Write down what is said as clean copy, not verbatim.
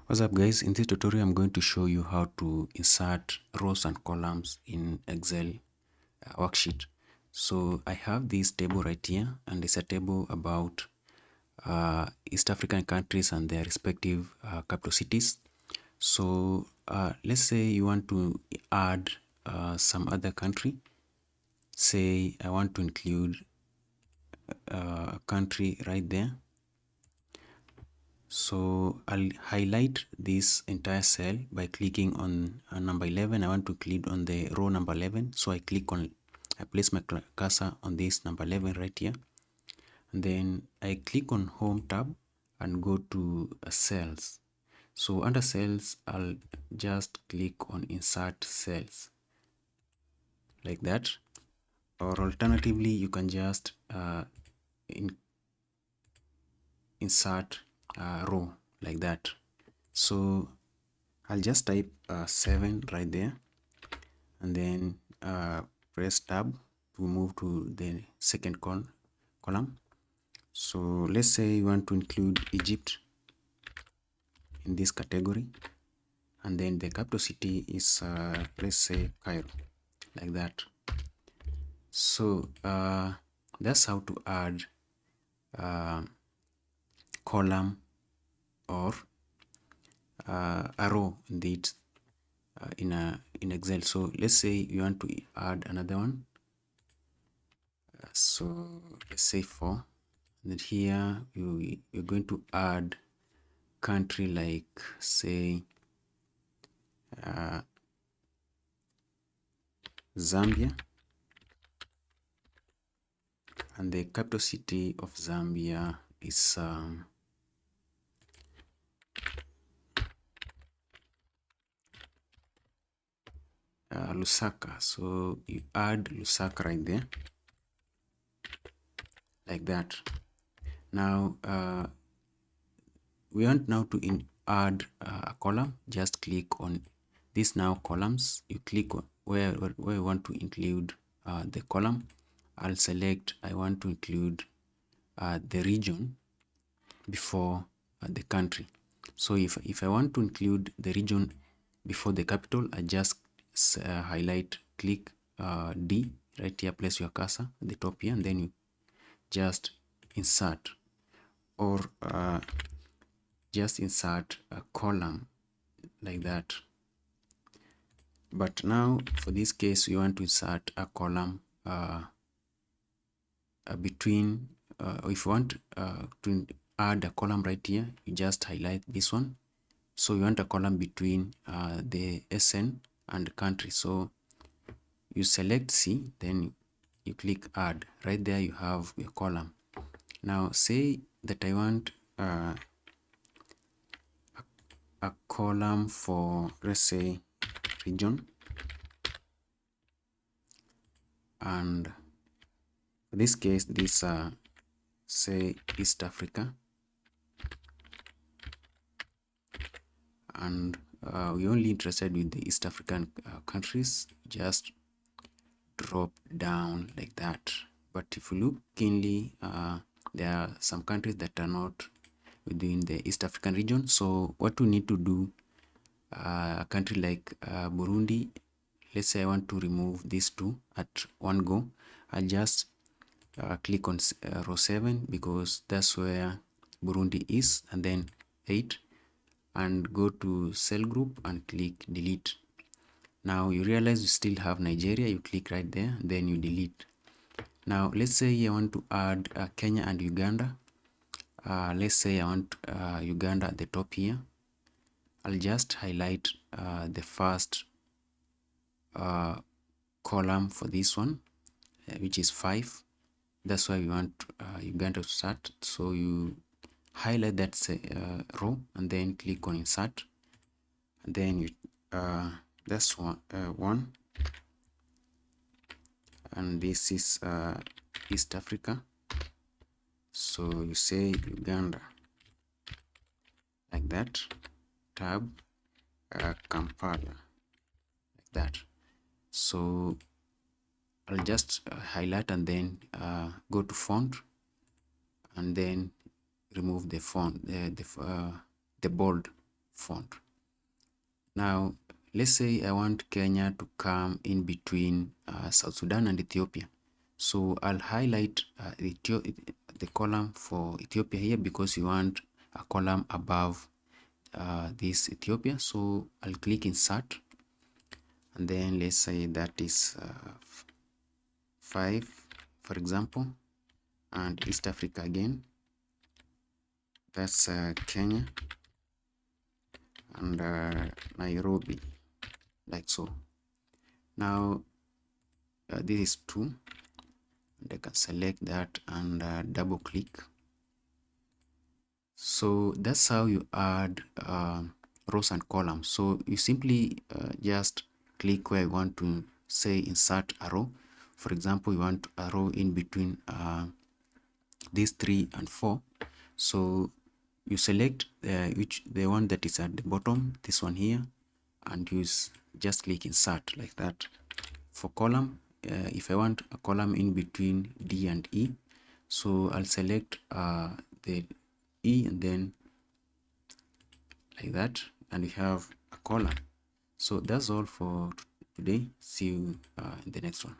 What's up guys, in this tutorial I'm going to show you how to insert rows and columns in Excel worksheet. So I have this table right here, and it's a table about East African countries and their respective capital cities. So let's say you want to add some other country. Say I want to include a country right there. So I'll highlight this entire cell by clicking on number 11. I want to click on the row number 11. So I place my cursor on this number 11 right here. And then I click on Home tab and go to cells. So under cells, I'll just click on Insert Cells like that. Or alternatively, you can just insert a row like that. So I'll just type 7 right there, and then press tab to move to the second column. So let's say you want to include Egypt in this category, and then the capital city is let's say Cairo, like that. So that's how to add column or a row indeed in Excel. So let's say you want to add another one. So let's say 4. And here you're going to add country like say Zambia, and the capital city of Zambia is Lusaka. So you add Lusaka right there like that. Now we want now to add a column. Just click on this now columns. You click on where you want to include the column. I'll select I want to include the region before the country. So if I want to include the region before the capital, I just highlight, click D right here, place your cursor at the top here, and then you just insert, or just insert a column like that. But now for this case, we want to insert a column between, if you want to add a column right here, you just highlight this one. So you want a column between the SN and country. So you select C, then you click add. Right there you have your column. Now say that I want a column for, let's say, region, and for this case this say East Africa, and we're only interested with the East African countries. Just drop down like that. But if you look keenly, there are some countries that are not within the East African region. So what we need to do, a country like Burundi, let's say I want to remove these two at one go. I just click on row 7 because that's where Burundi is, and then 8, and go to cell group and click delete. Now you realize you still have Nigeria. You click right there, then you delete. Now let's say I want to add Kenya and Uganda. Let's say I want Uganda at the top here. I'll just highlight the first column for this one, which is 5. That's why we want Uganda to start. So you highlight that row and then click on insert, and then you that's one, and this is East Africa. So you say Uganda like that, tab Kampala like that. So I'll just highlight and then go to font, and then remove the font, the bold. font. Now, let's say I want Kenya to come in between South Sudan and Ethiopia. So I'll highlight the column for Ethiopia here because you want a column above this Ethiopia. So I'll click insert, and then let's say that is 5, for example, and East Africa again. That's Kenya and Nairobi, like so. Now this is 2, and I can select that and double click. So that's how you add rows and columns. So you simply just click where you want to say insert a row. For example, you want a row in between these 3 and 4. So you select the one that is at the bottom, this one here, and use just click insert like that. For column, if I want a column in between D and E, so I'll select the E and then like that, and we have a column. So that's all for today. See you in the next one.